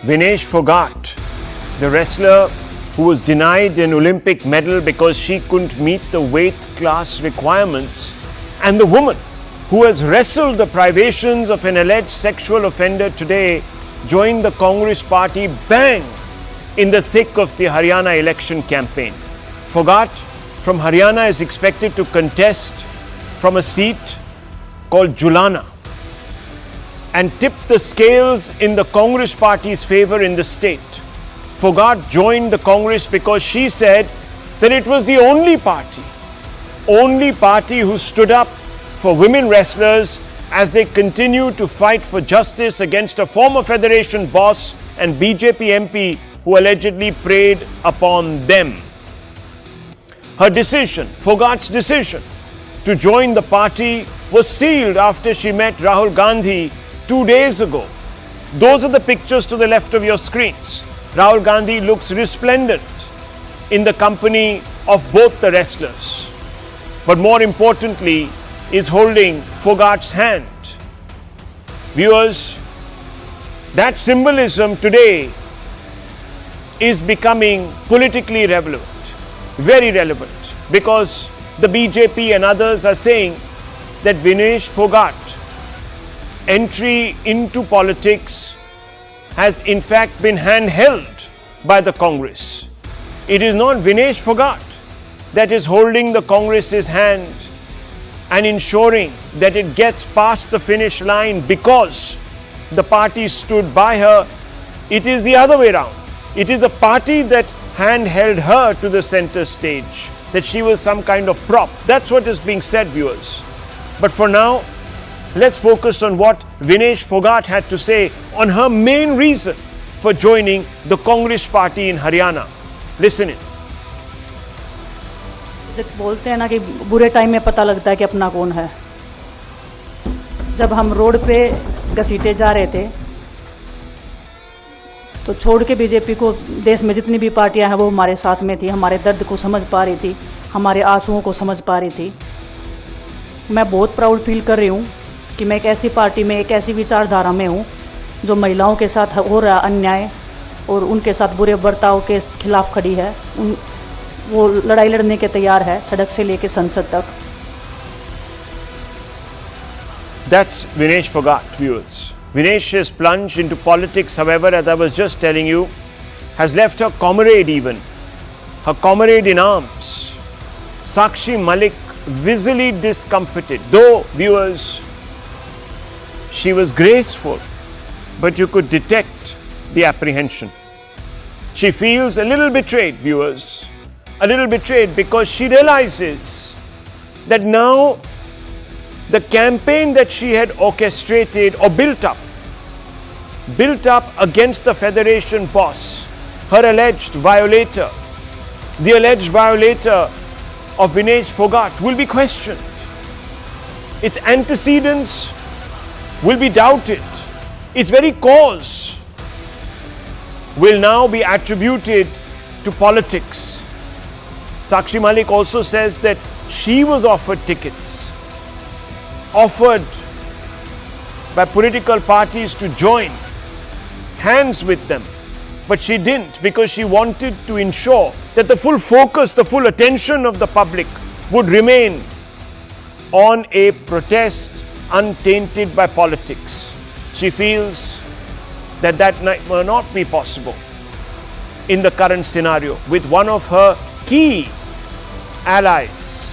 Vinesh Phogat, the wrestler who was denied an Olympic medal because she couldn't meet the weight class requirements, and the woman who has wrestled the privations of an alleged sexual offender today joined the Congress party bang in the thick of the Haryana election campaign. Phogat from Haryana is expected to contest from a seat called Julana and tip the scales in the Congress party's favor in the state. Phogat joined the Congress because she said that it was the only party who stood up for women wrestlers as they continue to fight for justice against a former federation boss and BJP MP who allegedly preyed upon them. Her decision, Phogat's decision, to join the party was sealed after she met Rahul Gandhi 2 days ago. Those are the pictures to the left of your screens. Rahul Gandhi looks resplendent in the company of both the wrestlers, but more importantly is holding Phogat's hand. Viewers, that symbolism today is becoming politically relevant, very relevant, because the BJP and others are saying that Vinesh Phogat entry into politics has in fact been handheld by the Congress. It is not Vinesh Phogat that is holding the Congress's hand and ensuring that it gets past the finish line because the party stood by her. It is the other way around. It is the party that handheld her to the center stage, that she was some kind of prop. That's what is being said, viewers. But for now, let's focus on what Vinesh Phogat had to say on her main reason for joining the Congress party in Haryana. Listen in. बोलते हैं ना कि बुरे time में पता लगता है कि अपना कौन है। जब हम रोड पे घसीटे जा रहे थे तो छोड़ के बीजेपी को देश में जितनी भी पार्टियां हैं वो हमारे साथ में थी, हमारे दर्द को समझ पा रही थी, हमारे आंसुओं को समझ पा रही थी। मैं बहुत प्राउड फील कर रही हूँ कि मैं एक ऐसी पार्टी में, एक ऐसी विचारधारा में हूँ जो महिलाओं के साथ हो रहा अन्याय और उनके साथ बुरे बर्ताव के खिलाफ खड़ी है। वो लड़ाई लड़ने के तैयार है, सड़क से लेकर संसद तक। That's Vinesh Phogat, viewers. Vinesh's plunge into politics, however, as I was just telling you, has left her comrade her comrade in arms, Sakshi Malik, visibly discomfited. Though, viewers, she was graceful, but you could detect the apprehension. She feels a little betrayed, viewers, a little betrayed because she realizes that now the campaign that she had orchestrated or built up against the federation boss, her alleged violator, the alleged violator of Vinesh Phogat, will be questioned. Its antecedents will be doubted. Its very cause will now be attributed to politics. Sakshi Malik also says that she was offered tickets, offered by political parties to join hands with them, but she didn't because she wanted to ensure that the full focus, the full attention of the public would remain on a protest untainted by politics. She feels that that will not be possible in the current scenario, with one of her key allies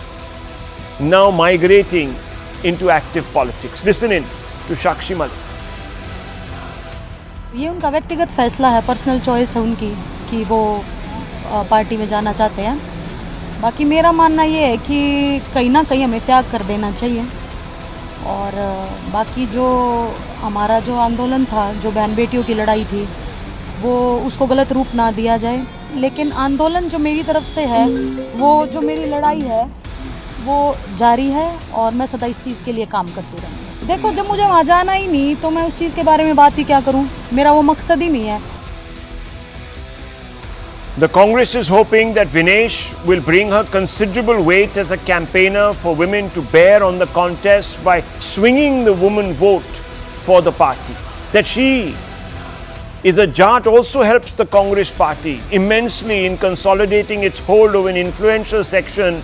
now migrating into active politics. Listen in to Sakshi Malik. ये उनका व्यक्तिगत फैसला है, personal choice है उनकी कि वो party में जाना चाहते हैं। बाकी मेरा मानना ये है कि कहीं ना कहीं हमें त्याग कर देना चाहिए और बाकी जो हमारा जो आंदोलन था, जो बहन बेटियों की लड़ाई थी, वो उसको गलत रूप ना दिया जाए। लेकिन आंदोलन जो मेरी तरफ से है, वो जो मेरी लड़ाई है वो जारी है और मैं सदा इस चीज़ के लिए काम करती रहूँगी। देखो, जब मुझे वहाँ जाना ही नहीं तो मैं उस चीज़ के बारे में बात ही क्या करूँ, मेरा वो मकसद ही नहीं है। The Congress is hoping that Vinesh will bring her considerable weight as a campaigner for women to bear on the contest by swinging the woman vote for the party. That she is a Jat also helps the Congress party immensely in consolidating its hold over an influential section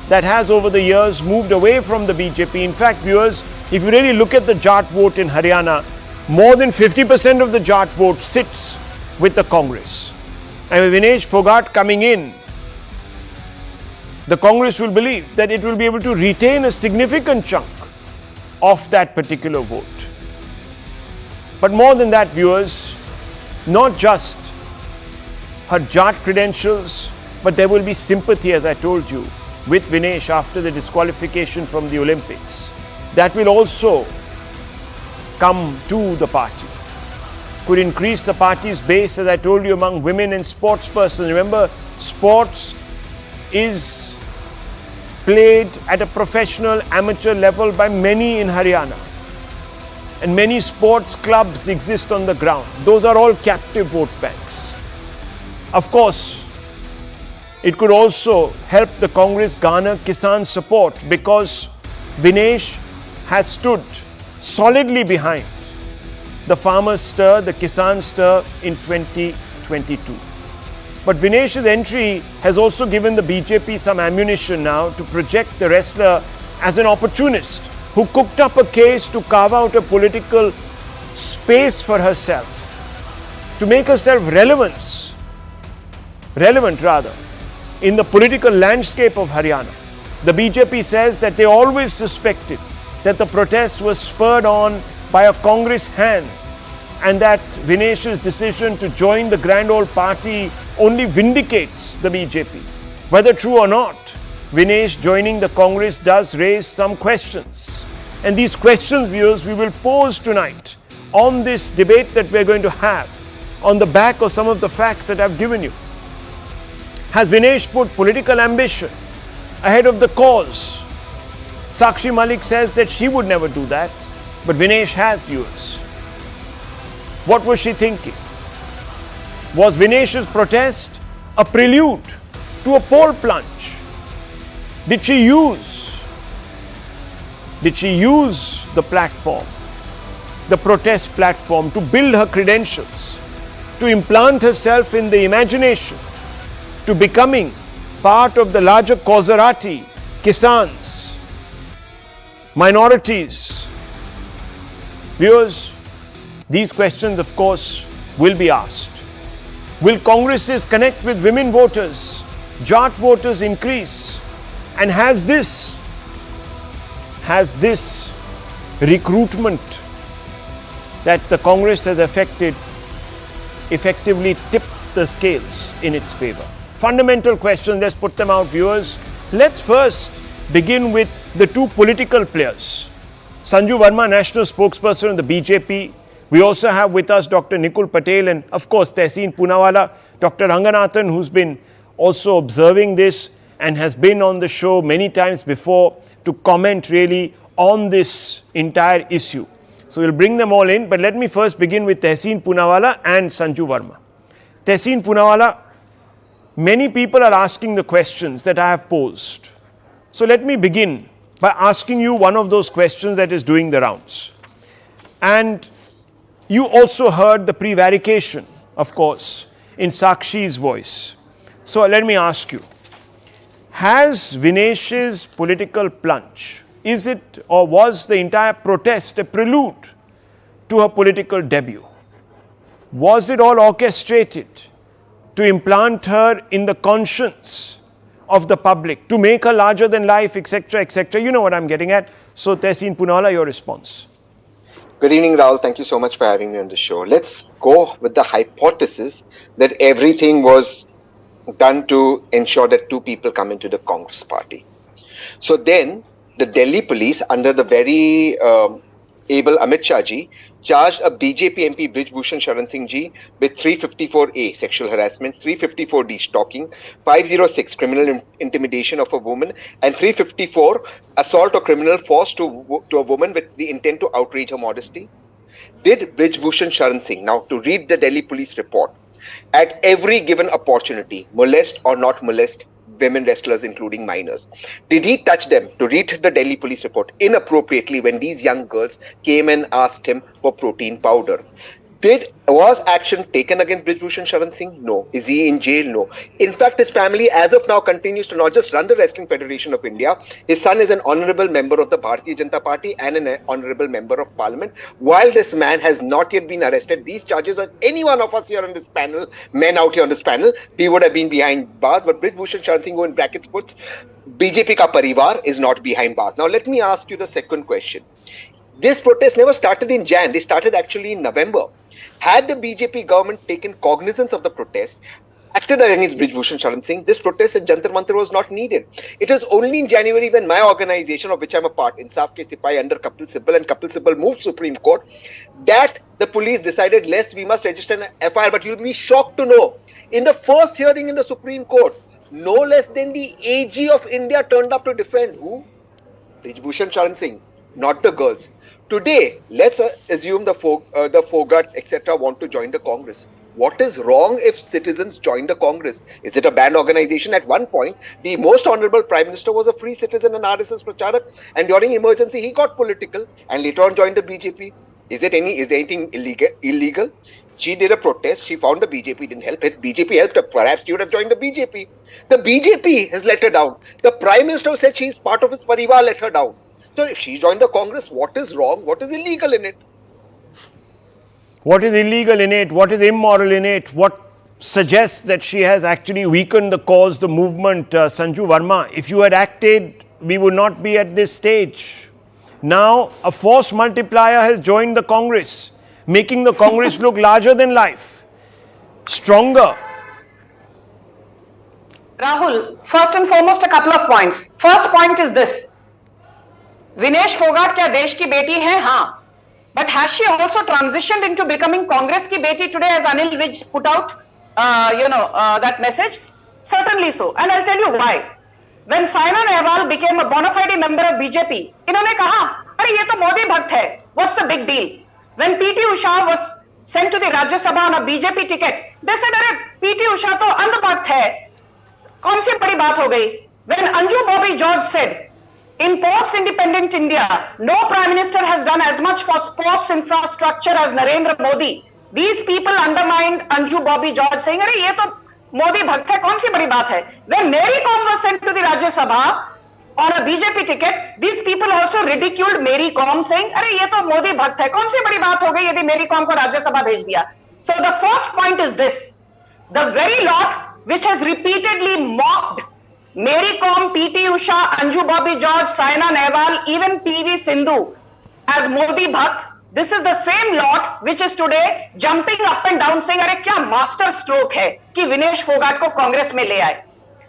that has over the years moved away from the BJP. In fact, viewers, if you really look at the Jat vote in Haryana, more than 50% of the Jat vote sits with the Congress. And with Vinesh Phogat coming in, the Congress will believe that it will be able to retain a significant chunk of that particular vote. But more than that, viewers, not just her Jat credentials, but there will be sympathy, as I told you, with Vinesh after the disqualification from the Olympics. That will also come to the party. Could increase the party's base, as I told you, among women and sports persons. Remember, sports is played at a professional amateur level by many in Haryana. And many sports clubs exist on the ground. Those are all captive vote banks. Of course, it could also help the Congress garner Kisan support because Vinesh has stood solidly behind the farmers' stir, the Kisan stir in 2022. But Vinesh's entry has also given the BJP some ammunition now to project the wrestler as an opportunist who cooked up a case to carve out a political space for herself, to make herself relevant in the political landscape of Haryana. The BJP says that they always suspected that the protest was spurred on by a Congress hand and that Vinesh's decision to join the grand old party only vindicates the BJP. Whether true or not, Vinesh joining the Congress does raise some questions. And these questions, viewers, we will pose tonight on this debate that we're going to have on the back of some of the facts that I've given you. Has Vinesh put political ambition ahead of the cause? Sakshi Malik says that she would never do that, but Vinesh has, viewers. What was she thinking? Was Vinesh's protest a prelude to a poll plunge? Did she use the platform, the protest platform, to build her credentials, to implant herself in the imagination, to becoming part of the larger causerati, Kisans, minorities? Viewers, these questions, of course, will be asked. Will Congresses connect with women voters? Jat voters increase? And has this recruitment that the Congress has effectively tipped the scales in its favor? Fundamental questions, let's put them out, viewers. Let's first begin with the two political players. Sanju Verma, national spokesperson of the BJP. We also have with us Dr. Nikul Patel and, of course, Tehseen Poonawalla, Dr. Ranganathan, who's been also observing this and has been on the show many times before to comment really on this entire issue. So we'll bring them all in, but let me first begin with Tehseen Poonawalla and Sanju Verma. Tehseen Poonawalla, many people are asking the questions that I have posed. So let me begin by asking you one of those questions that is doing the rounds. And you also heard the prevarication, of course, in Sakshi's voice. So let me ask you, has Vinesh's political plunge, is it or was the entire protest a prelude to her political debut? Was it all orchestrated to implant her in the conscience of the public, to make her larger than life, etc., etc.? You know what I'm getting at. So Tehseen Poonawalla, your response. Good evening, Rahul. Thank you so much for having me on the show. Let's go with the hypothesis that everything was done to ensure that two people come into the Congress party. So then the Delhi police, under the very able Amit Shah ji, charged a BJP MP Brij Bhushan Sharan Singh ji with 354A sexual harassment, 354D stalking, 506 criminal intimidation of a woman, and 354 assault or criminal force to a woman with the intent to outrage her modesty. Did Brij Bhushan Sharan Singh, now to read the Delhi police report, at every given opportunity molest or not molest women wrestlers, including minors? Did he touch them, to read the Delhi police report, inappropriately when these young girls came and asked him for protein powder? Was action taken against Brijbhushan Sharan Singh? No. Is he in jail? No. In fact, his family as of now continues to not just run the Wrestling Federation of India. His son is an honorable member of the Bharatiya Janata Party and an honorable member of parliament. While this man has not yet been arrested, these charges on any one of us here on this panel, men out here on this panel, we would have been behind bars. But Brijbhushan Sharan Singh, who in brackets puts BJP ka parivar, is not behind bars. Now let me ask you the second question. This protest never started in Jan. They started actually in November. Had the BJP government taken cognizance of the protest, acted against Brijbhushan Sharan Singh, this protest at Jantar Mantar was not needed. It was only in January when my organization, of which I'm a part, Insaf Ke Sipahi under Kapil Sibal, and Kapil Sibal moved Supreme Court, that the police decided, we must register an FIR. But you'll be shocked to know, in the first hearing in the Supreme Court, no less than the AG of India turned up to defend who? Brijbhushan Sharan Singh, not the girls. Today, let's assume the Phogats, etc. want to join the Congress. What is wrong if citizens join the Congress? Is it a banned organization? At one point, the most honorable Prime Minister was a free citizen and RSS pracharak, and during emergency, he got political and later on joined the BJP. Is there anything illegal? She did a protest. She found the BJP didn't help it. BJP helped her. Perhaps she would have joined the BJP. The BJP has let her down. The Prime Minister said she is part of his parivar, let her down. So if she joined the Congress, what is wrong? What is illegal in it? What is illegal in it? What is immoral in it? What suggests that she has actually weakened the cause, the movement? Sanju Verma, if you had acted, we would not be at this stage. Now, a force multiplier has joined the Congress, making the Congress look larger than life, stronger. Rahul, first and foremost, a couple of points. First point is this. Vinesh Phogat क्या देश की बेटी है? हाँ. But has she also transitioned into becoming Congress की बेटी today, as Anil Vij put out, that message? Certainly so. And I'll tell you why. When Saina Nehwal became a bona fide member of BJP, इन्होंने कहा, अरे ये तो मोदी भक्त है. What's the big deal? When PT Usha was sent to the Rajya Sabha on a BJP ticket, they said, अरे PT Usha तो अंधभक्त है. कौन सी बड़ी बात हो गई? When Anju Bobby George said, in post-independent India, no Prime Minister has done as much for sports infrastructure as Narendra Modi. These people undermined Anju Bobby George, saying, "अरे ये तो मोदी भक्त है, कौन सी बड़ी बात है?" When Mary Kom was sent to the Rajya Sabha on a BJP ticket, these people also ridiculed Mary Kom, saying, "अरे ये तो मोदी भक्त है, कौन सी बड़ी बात हो गई यदि Mary Kom को Rajya Sabha भेज दिया?" So the first point is this: the very lot which has repeatedly mocked Mary Kom, PT Usha, Anju Bobby George, Saina Nehwal, even PV Sindhu as Modi Bhakt, this is the same lot which is today jumping up and down saying, अरे क्या master stroke है कि विनेश फोगाट को कांग्रेस में ले आए.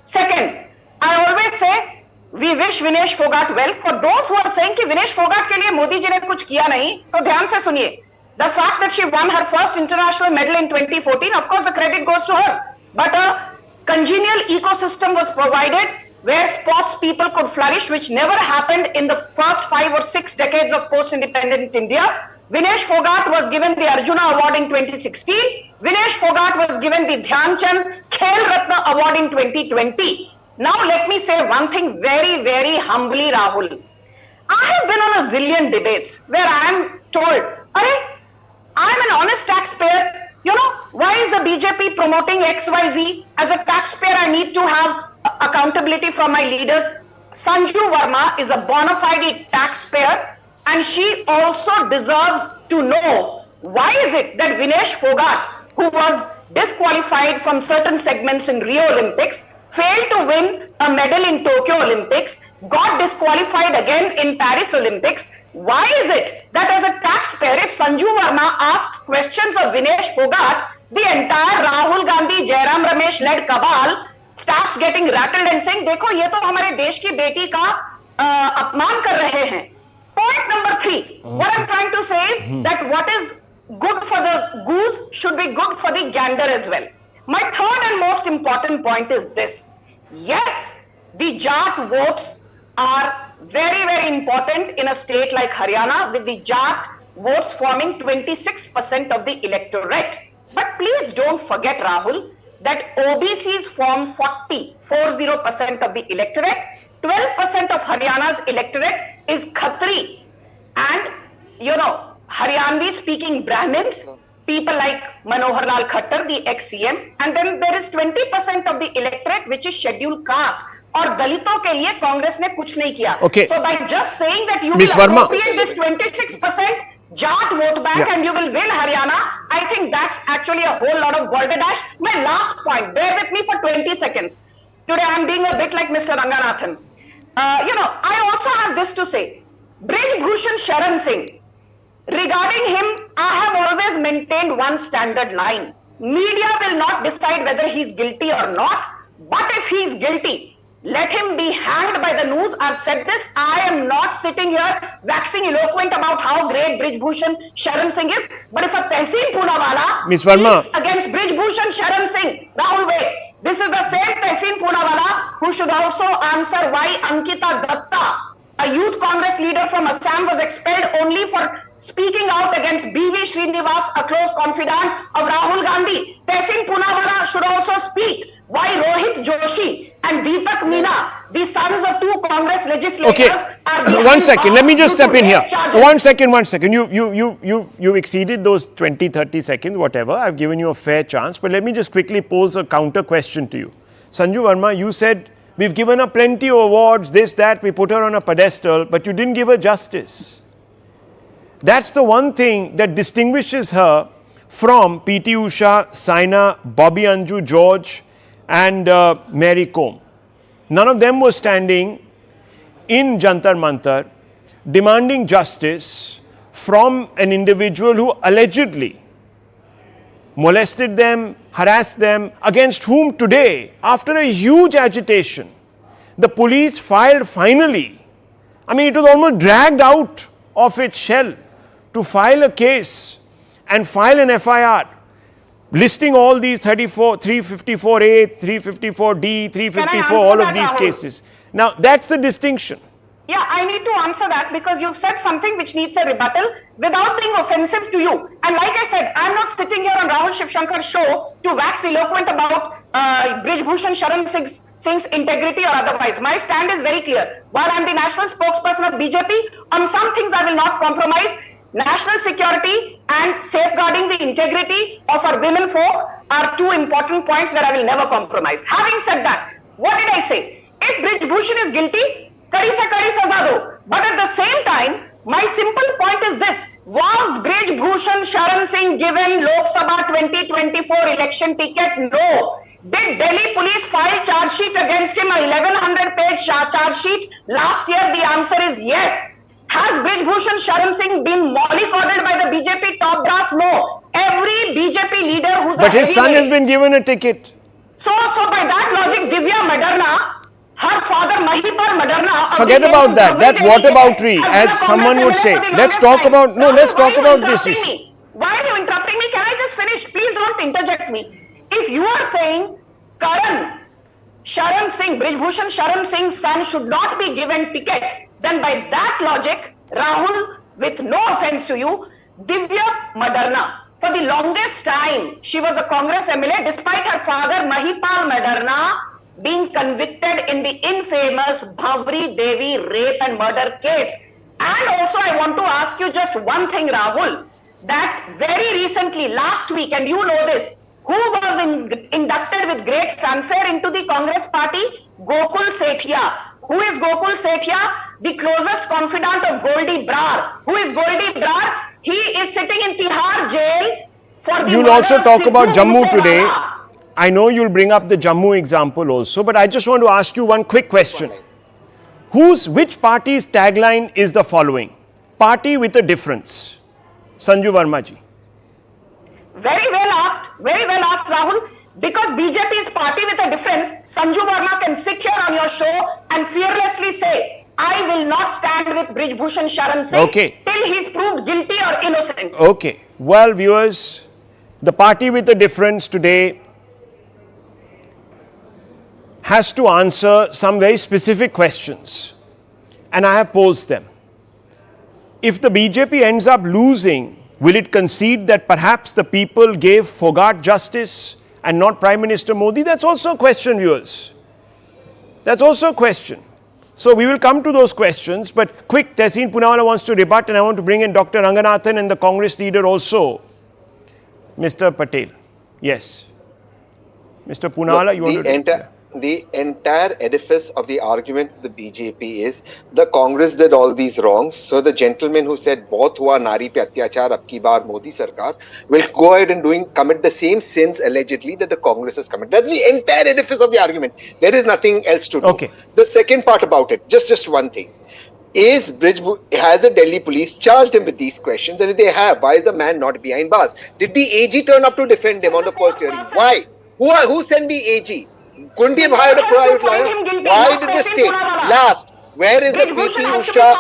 Second, I always say we wish Vinesh Phogat well. For those who are saying कि विनेश फोगाट के लिए मोदी जी ने कुछ किया नहीं, तो ध्यान से सुनिए. The fact that she won her first international medal in 2014, of course the credit goes to her. But a congenial ecosystem was provided where sports people could flourish, which never happened in the first 5 or 6 decades of post-independent India. Vinesh Phogat was given the Arjuna Award in 2016. Vinesh Phogat was given the Dhyan Chand Khel Ratna Award in 2020. Now let me say one thing very, very humbly, Rahul. I have been on a zillion debates where I am told, I am an honest taxpayer. You know, why is the BJP promoting XYZ? As a taxpayer, I need to have accountability from my leaders. Sanju Verma is a bona fide taxpayer and she also deserves to know why is it that Vinesh Phogat, who was disqualified from certain segments in Rio Olympics, failed to win a medal in Tokyo Olympics, got disqualified again in Paris Olympics. Why is it that as a taxpayer, if Sanju Verma asks questions of Vinesh Phogat, the entire Rahul Gandhi, Jairam Ramesh led cabal starts getting rattled and saying, देखो ये तो हमारे देश की बेटी का अपमान कर रहे हैं. Point number 3. What I'm trying to say is that what is good for the goose should be good for the gander as well. My third and most important point is this. Yes, the Jat votes are very, very important in a state like Haryana, with the Jat votes forming 26% of the electorate. But please don't forget, Rahul, that OBCs form 40% of the electorate. 12% of Haryana's electorate is Khatri. And, you know, Haryanvi speaking Brahmins, people like Manohar Lal Khattar, the ex-CM, and then there is 20% of the electorate which is scheduled caste. और दलितों के लिए कांग्रेस ने कुछ नहीं किया. Okay. So by just saying that you Ms. will Verma. appropriate this 26% Jat vote bank and you will win Haryana, I think that's actually a whole lot of balderdash. My last point, bear with me for 20 seconds. Today I'm being a bit like Mr. Ranganathan. I also have this to say. Brij Bhushan Sharan Singh, regarding him, I have always maintained one standard line. Media will not decide whether he's guilty or not, but if he's guilty, let him be hanged by the noose. I've said this. I am not sitting here waxing eloquent about how great Brij Bhushan Sharan Singh is. But if a Tehseen Poonawala Ms. Verma. speaks against Brij Bhushan Sharan Singh, Rahul, wait. This is the same Tehseen Poonawala who should also answer why Ankita Datta, a youth Congress leader from Assam, was expelled only for speaking out against B.V. Srinivas, a close confidant of Rahul Gandhi. Tehseen Poonawala should also speak why Rohit Joshi and Deepak Meena, the sons of two Congress legislators, are behind 1 second. Let me just due to step in here. rape charges. 1 second. You exceeded those 20, 30 seconds, whatever. I've given you a fair chance. But let me just quickly pose a counter question to you. Sanju Verma, you said we've given her plenty of awards, this, that. We put her on a pedestal, but you didn't give her justice. That's the one thing that distinguishes her from P.T. Usha, Saina, Bobby Anju, George, and Mary Kom. None of them were standing in Jantar Mantar demanding justice from an individual who allegedly molested them, harassed them, against whom today, after a huge agitation, the police filed finally. I mean, it was almost dragged out of its shell to file a case and file an FIR. Listing all these 34, 354A, 354D, 354, all of these Rahul? cases. Now, that's the distinction. Yeah, I need to answer that because you've said something which needs a rebuttal without being offensive to you. And like I said, I'm not sitting here on Rahul Shivshankar's show to wax eloquent about Brij Bhushan Sharan Singh's integrity or otherwise. My stand is very clear. While I'm the national spokesperson of BJP, on some things I will not compromise. National security and safeguarding the integrity of our women folk are two important points that I will never compromise. Having said that, what did I say? If Brij Bhushan is guilty, kadi se kadi saza do. But at the same time, my simple point is this. Was Brij Bhushan Sharan Singh given Lok Sabha 2024 election ticket? No. Did Delhi police file charge sheet against him, a 1100-page charge sheet? Last year, the answer is yes. Has Brij Bhushan Sharan Singh been mollycoddled by the BJP top brass? No. Every BJP leader who's But his son has been given a ticket. So by that logic, Divya Madarna, her father Mahipal Madarna. Forget about that. That's whataboutery, as someone would say. Let's talk about this issue. Why are you interrupting me? Can I just finish? Please don't interject me. If you are saying Karan Sharan Singh, Brij Bhushan Sharan Singh's son should not be given ticket, then by that logic, Rahul, with no offense to you, Divya Madarna, for the longest time, she was a Congress MLA despite her father Mahipal Madarna being convicted in the infamous Bhavri Devi rape and murder case. And also I want to ask you just one thing, Rahul, that very recently, last week, and you know this, who was inducted with great fanfare into the Congress party? Gokul Sethia. Who is Gokul Sethia? The closest confidant of Goldie Brar. Who is Goldie Brar? He is sitting in Tihar jail for the You'll also talk about Jammu today. I know you'll bring up the Jammu example also, but I just want to ask you one quick question. Which party's tagline is the following? Party with a difference. Sanju Verma ji. Very well asked, Rahul. Because BJP's party with a difference, Sanju Verma can sit here on your show and fearlessly say, I will not stand with Brij Bhushan Sharan Singh till he's proved guilty or innocent. Okay. Well, viewers, the party with a difference today has to answer some very specific questions. And I have posed them. If the BJP ends up losing, will it concede that perhaps the people gave Phogat justice and not Prime Minister Modi? That's also a question, viewers. That's also a question. So we will come to those questions, but quick, Tehseen Poonawala wants to rebut, and I want to bring in Dr. Ranganathan and the Congress leader also. Mr. Patel. Yes. Mr. Poonawala, you want to... The entire edifice of the argument of the BJP is the Congress did all these wrongs. So the gentleman who said "Bahut hua nari pe atyachar ab ki baar Modi sarkar" will go ahead and commit the same sins allegedly that the Congress has committed. That's the entire edifice of the argument. There is nothing else to do. Okay. The second part about it, just one thing. Has the Delhi police charged him with these questions? And if they have, why is the man not behind bars? Did the AG turn up to defend him on the first hearing? Why? Who sent the AG? Couldn't he have hired a private lawyer? Why did the state? Last, where is the PT Usha?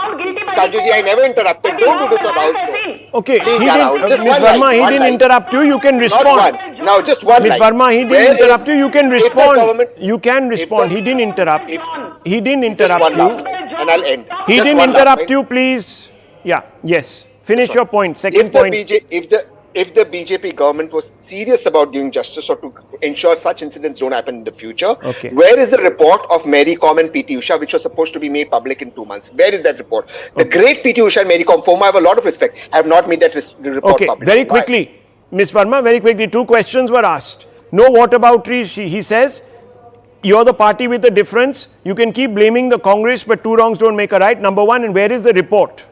Sanjuji, I never interrupted. Don't do this on Rahul. Okay, Ms. Verma, he didn't interrupt you. You can respond. Now, just one Ms. Verma, he didn't interrupt you. You can respond. You can respond. He didn't interrupt. He didn't interrupt you. And I'll end. He didn't interrupt you, please. Yeah, yes. Finish your point. Second point. If the BJP government was serious about giving justice or to ensure such incidents don't happen in the future, okay, where is the report of Mary Com and PT Usha, which was supposed to be made public in 2 months? Where is that report? The great PT Usha and Mary Com, for whom I have a lot of respect, have not made that report public. Very quickly, Ms. Verma, very quickly, 2 questions were asked. No whataboutery, he says. You're the party with the difference. You can keep blaming the Congress, but 2 wrongs don't make a right. Number 1, and where is the report?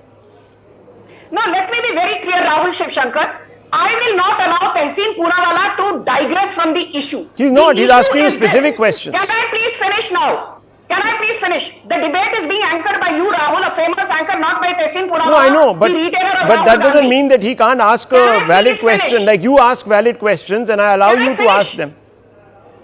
No, let me be very clear, Rahul Shivshankar. I will not allow Tehseen Poonawala to digress from the issue. He's not. He's asking you specific questions. Can I please finish now? Can I please finish? The debate is being anchored by you, Rahul, a famous anchor, not by Tehseen Poonawala. No, I know, but that doesn't mean that he can't ask a valid question. Like you ask valid questions and I allow you to ask them.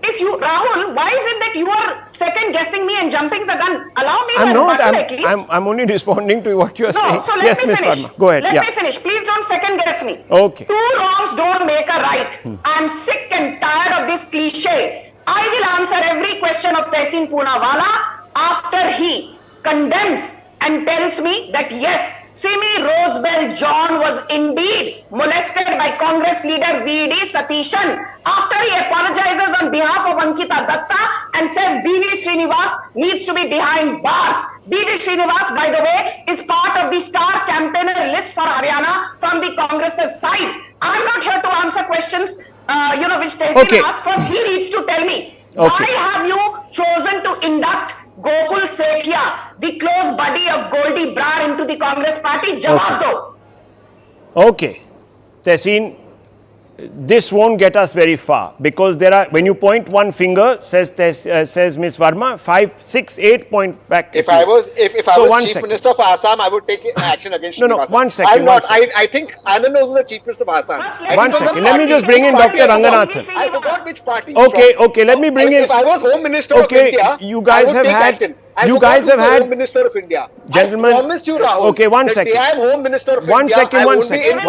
If you, Rahul, why is it that you are second guessing me and jumping the gun? Allow me I'm to not. at least. I'm only responding to what you are saying. So let yes, me Ms. finish. Verma. Go ahead. Let me finish. Please don't second guess me. Okay. 2 wrongs don't make a right. I'm sick and tired of this cliche. I will answer every question of Tehseen Poonawala after he condemns and tells me that yes, Simi Rosebell John was indeed molested by Congress leader V.D. Satishan. After he apologizes on behalf of Ankita Datta and says B.V. Srinivas needs to be behind bars. B.V. Srinivas, by the way, is part of the star campaigner list for Haryana from the Congress's side. I'm not here to answer questions, which Tehseen asked. First, he needs to tell me, why have you chosen to induct Gokul Sethia, the close buddy of Goldie Brar, into the Congress party? Jawab do. Okay. Tehseen, this won't get us very far because there are, when you point one finger, says Ms. Verma, 5, 6, 8 point back. If I was Chief Minister of Assam, I would take action against No, 1 second. I'm not. I think Anand was the Chief Minister of Assam. 1 second. Let me just bring in Dr. Ranganathan. I forgot which party. Okay. Let me bring in. If I was Home Minister of India, you guys have had. Home Minister of India. Gentlemen. I promise you, Rahul. Okay, 1 second. I am Home Minister of One India. second. One second.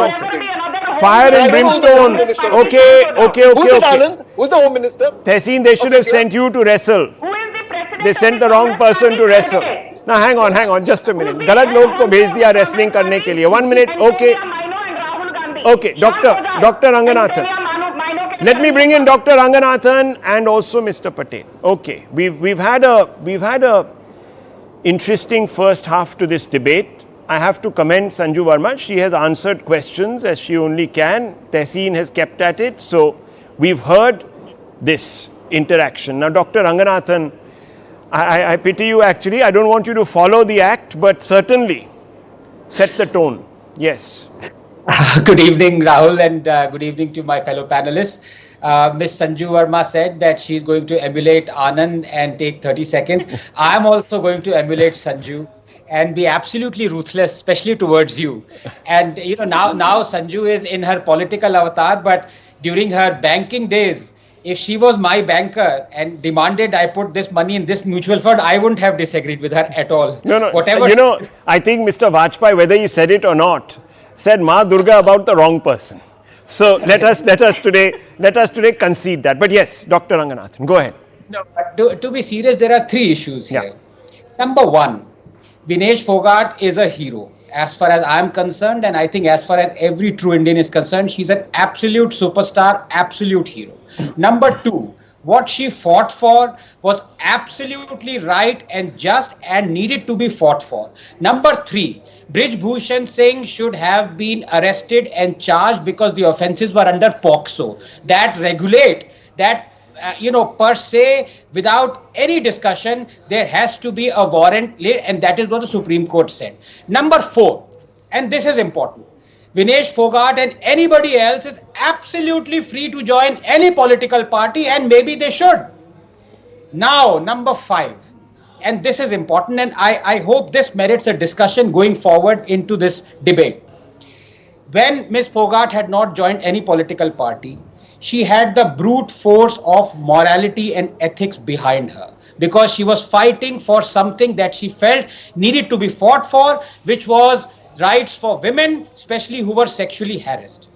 Fire and brimstone. Okay. Who's the Home Minister? Tehseen, they should have sent you to wrestle. Who is the president? They sent the wrong person to wrestle. Now hang on, just a minute. गलत लोग को भेज दिया wrestling करने के लिए. 1 minute. Okay, Dr. Ranganathan. Let me bring in Dr. Ranganathan and also Mr. Patel. Okay, we've had a interesting first half to this debate. I have to commend Sanju Verma. She has answered questions as she only can. Tehseen has kept at it. So we've heard this interaction. Now, Dr. Ranganathan, I pity you actually. I don't want you to follow the act, but certainly set the tone. Yes. Good evening, Rahul, and good evening to my fellow panelists. Ms. Sanju Verma said that she's going to emulate Anand and take 30 seconds. I'm also going to emulate Sanju and be absolutely ruthless, especially towards you. And now Sanju is in her political avatar, but during her banking days, if she was my banker and demanded I put this money in this mutual fund, I wouldn't have disagreed with her at all. No. I think Mr. Vajpayee, whether he said it or not, said Ma Durga about the wrong person. So let us today concede that. But yes, Dr. Ranganathan, go ahead. No, but to be serious, there are 3 issues here. Number 1, Vinesh Phogat is a hero. As far as I'm concerned, and I think as far as every true Indian is concerned, she's an absolute superstar, absolute hero. Number 2, What she fought for was absolutely right and just and needed to be fought for. Number three, Brij Bhushan Singh should have been arrested and charged because the offences were under POCSO that regulate that. Per se, without any discussion, there has to be a warrant, and that is what the Supreme Court said. Number four, and this is important, Vinesh Phogat and anybody else is absolutely free to join any political party, and maybe they should. Now, number five, and this is important, and I hope this merits a discussion going forward into this debate. When Ms. Phogat had not joined any political party, she had the brute force of morality and ethics behind her because she was fighting for something that she felt needed to be fought for, which was rights for women, especially who were sexually harassed.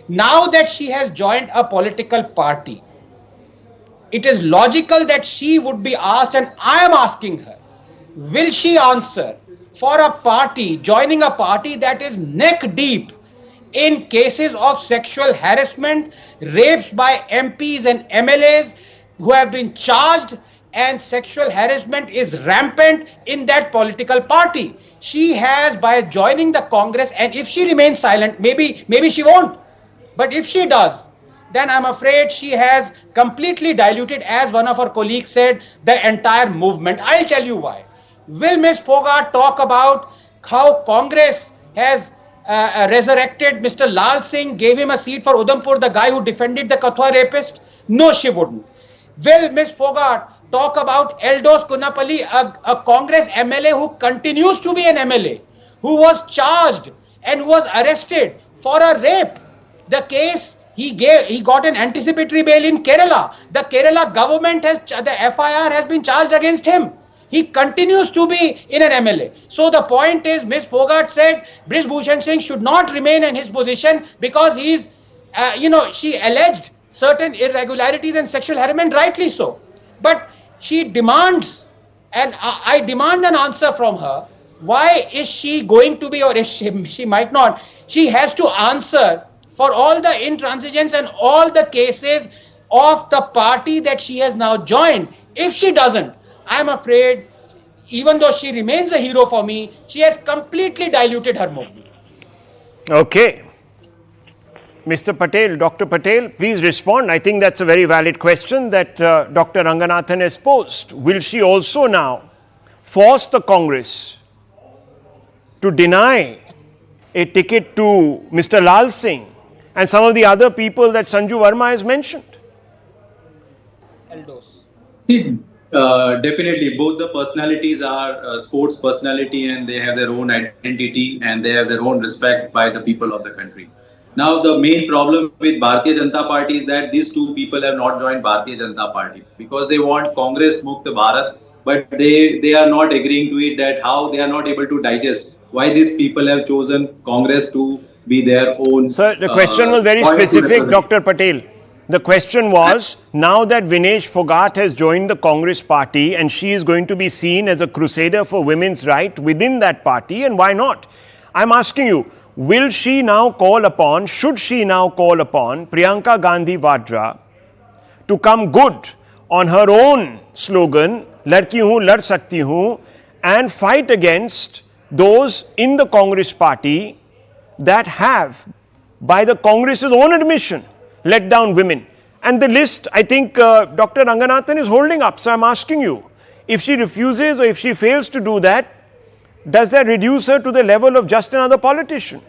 Now that she has joined a political party, it is logical that she would be asked, and I am asking her, will she answer for a party, joining a party that is neck deep in cases of sexual harassment, rapes by MPs and MLAs who have been charged, and sexual harassment is rampant in that political party. She has, by joining the Congress, and if she remains silent, maybe she won't, but if she does, then I'm afraid she has completely diluted, as one of her colleagues said, the entire movement. I'll tell you why. Will Ms. Phogat talk about how Congress has resurrected Mr. Lal Singh, gave him a seat for Udhampur, the guy who defended the Kathua rapist? No, she wouldn't. Will Ms. Phogat talk about Eldos Kunapalli, a Congress MLA who continues to be an MLA, who was charged and who was arrested for a rape? The case he got an anticipatory bail in Kerala. The Kerala government the FIR has been charged against him. He continues to be in an MLA. So the point is, Ms. Phogat said Brij Bhushan Singh should not remain in his position because he's, she alleged certain irregularities and sexual harassment, rightly so. But she demands, and I demand an answer from her, why is she going to be, or if she might not, she has to answer for all the intransigence and all the cases of the party that she has now joined. If she doesn't, I'm afraid, even though she remains a hero for me, she has completely diluted her movement. Okay. Mr. Patel, Dr. Patel, please respond. I think that's a very valid question that Dr. Ranganathan has posed. Will she also now force the Congress to deny a ticket to Mr. Lal Singh and some of the other people that Sanju Verma has mentioned? See, definitely, both the personalities are sports personality, and they have their own identity and they have their own respect by the people of the country. Now, the main problem with Bharatiya Janata Party is that these two people have not joined Bharatiya Janata Party because they want Congress Mukt Bharat, but they are not agreeing to it, that how they are not able to digest why these people have chosen Congress to be their own. Sir, the question was very specific, Dr. Patel. The question was, now that Vinesh Phogat has joined the Congress party and she is going to be seen as a crusader for women's rights within that party, and why not? I'm asking you, will she now call upon, should she now call upon Priyanka Gandhi Vadra to come good on her own slogan, Ladki Hoon, Lad Sakti Hoon, and fight against those in the Congress party that have, by the Congress's own admission, let down women? And the list, I think Dr. Ranganathan is holding up. So I'm asking you, if she refuses or if she fails to do that, does that reduce her to the level of just another politician?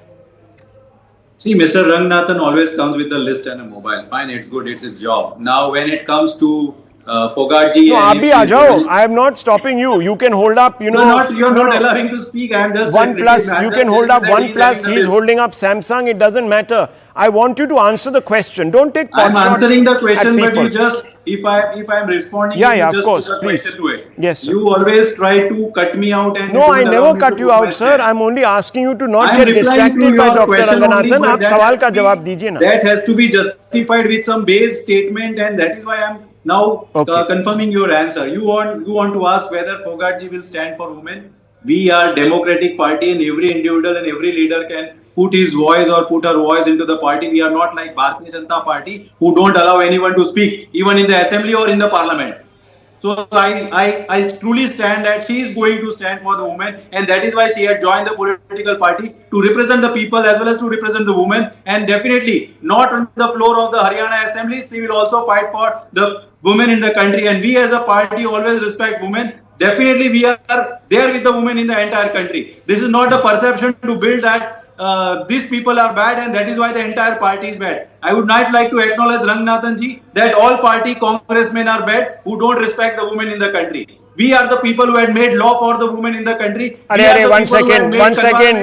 See, Mr. Ranganathan always comes with a list and a mobile. Fine, it's good, it's his job. Now, when it comes to Phogat ji, no, Abhi Ajao, I am not stopping you. You can hold up, you're not allowing to speak. I am just OnePlus. You can hold up OnePlus. He is holding up Samsung. It doesn't matter. I want you to answer the question. Don't take pot shots. I'm answering the question, but you just, if I'm responding, yeah, you of just course, put a please. question to it. Yes, sir. You always try to cut me out, and no, I never cut you out, sir. I'm only asking you to not get distracted by Dr. Ranganathan. आप सवाल का जवाब दीजिए ना. That has to be justified with some base statement, and that is why I'm now confirming your answer. You want to ask whether Phogat ji will stand for women? We are democratic party, and every individual and every leader can put his voice or put her voice into the party. We are not like Bharatiya Janata Party who don't allow anyone to speak, even in the assembly or in the parliament. So I truly stand that she is going to stand for the women, and that is why she had joined the political party to represent the people as well as to represent the women. And definitely not on the floor of the Haryana Assembly, she will also fight for the women in the country. And we as a party always respect women. Definitely we are there with the women in the entire country. This is not the perception to build that these people are bad and that is why the entire party is bad. I would not like to acknowledge Ranganathan ji that all party congressmen are bad who don't respect the women in the country. We are the people who had made law for the women in the country. One second,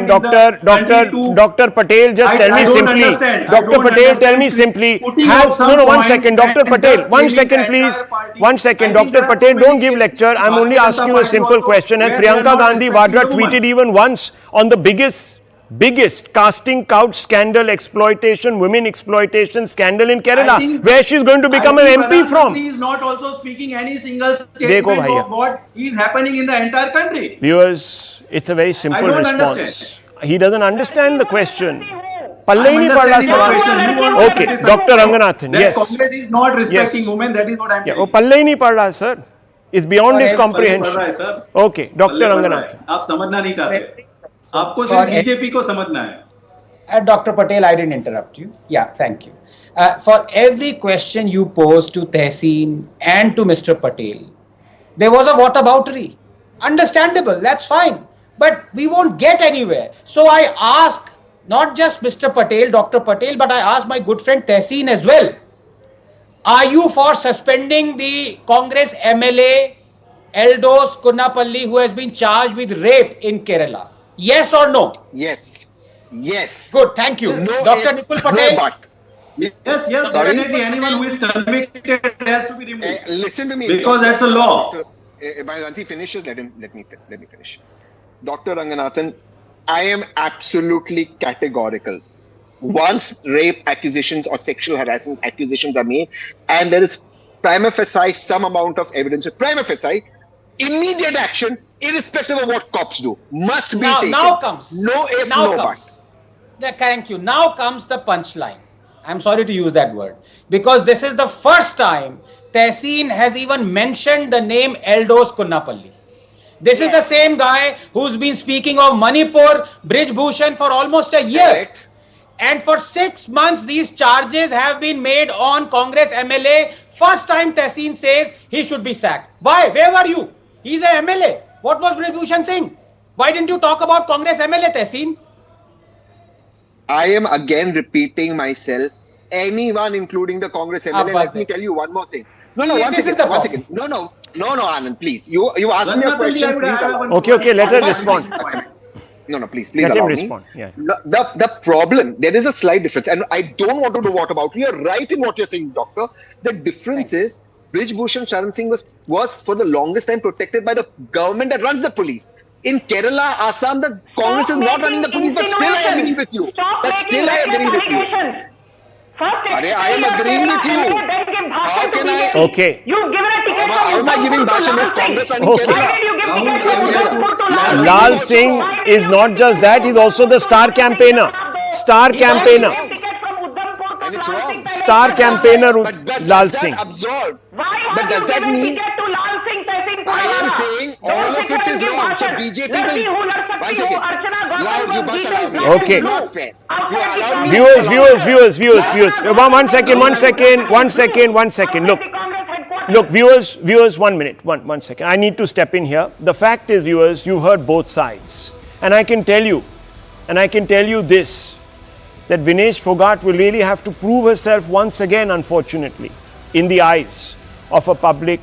Dr. Patel, just tell me simply. Dr. Patel, tell me simply. One second, Dr. Patel. 1 second, please. 1 second, Dr. Patel, don't give lecture. I'm only asking you a simple question. Has Priyanka Gandhi Vadra tweeted even once on the biggest casting couch scandal, exploitation, women exploitation scandal in Kerala, where she's going to become an MP from? He is not also speaking any single statement of what is happening in the entire country. Viewers, it's a very simple response. Understand. He doesn't understand the question. Okay, Dr. Ranganathan, yes. Congress is not respecting women, that is what I'm saying. Palle nahi pad raha, sir. It's beyond his comprehension. Okay, Dr. Ranganathan. आप समझना नहीं चाहते. आपको सिर्फ BJP को समझना है. Dr. Patel, I didn't interrupt you. Yeah, thank you. For every question you posed to Tehseen and to Mr. Patel, there was a whataboutery. Understandable, that's fine. But we won't get anywhere. So I ask not just Mr. Patel, Dr. Patel, but I ask my good friend Tehseen as well. Are you for suspending the Congress MLA Eldos Kunnapalli who has been charged with rape in Kerala? Yes or no? Yes. Yes. Good, thank you. No, Dr. Nipul Patel. No, but. Yes, definitely. Anyone who is convicted has to be removed. Listen to me. Because that's a law. Once he finishes, let me finish. Dr. Ranganathan, I am absolutely categorical. Once rape accusations or sexual harassment accusations are made, and there is prima facie some amount of evidence, prima facie, immediate action, irrespective of what cops do, must be taken. Now comes. No if, no but. Thank you. Now comes the punchline. I'm sorry to use that word. Because this is the first time Tehseen has even mentioned the name Eldos Kunnapalli. This is the same guy who's been speaking of Manipur, Brij Bhushan for almost a year. Correct. And for 6 months, these charges have been made on Congress MLA. First time Tehseen says he should be sacked. Why? Where were you? He's a MLA. What was Brij Bhushan saying? Why didn't you talk about Congress MLA, Tehseen? I am again repeating myself. Anyone, including the Congress MLA, let me tell you one more thing. No, one second. No, Anand, please. You asked me a question. Okay, let her respond. No, please let allow him me. respond. Yeah. The problem, there is a slight difference, and I don't want to do what about. You're right in what you're saying, doctor. The difference is, Brij Bhushan Sharan Singh was for the longest time protected by the government that runs the police. In Kerala, Assam, the Congress is not running the police, but still I agree with you. First I am agreeing with you. Then give bhashan to BJP. Okay. You've given a ticket How am I giving bhashan if Congress running Okay. Why did you give ticket from Udaipur to Lal Singh is not just that, he's also the star campaigner. Star campaigner. And it's wrong. Star campaigner Lal Singh. Absorbed. Why But have does you that given mean ticket to Lal Singh, Tehseen I am saying all of it is wrong? So BJP लड़की हूँ, लड़ will. सकती हूँ, अर्चना Loud, you Gautam must को allow me. details Okay. It's not fair. You allow me. Viewers. One second. Look, viewers, 1 minute. One second. I need to step in here. The fact is, viewers, you heard both sides. And I can tell you this, that Vinesh Phogat will really have to prove herself once again, unfortunately, in the eyes of a public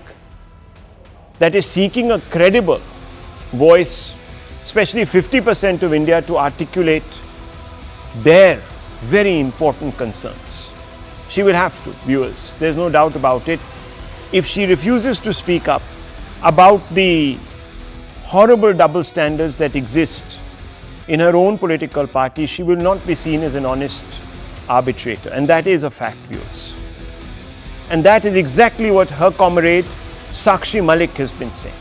that is seeking a credible voice, especially 50% of India, to articulate their very important concerns. She will have to, viewers. There's no doubt about it. If she refuses to speak up about the horrible double standards that exist in her own political party, she will not be seen as an honest arbitrator. And that is a fact, viewers. And that is exactly what her comrade Sakshi Malik has been saying.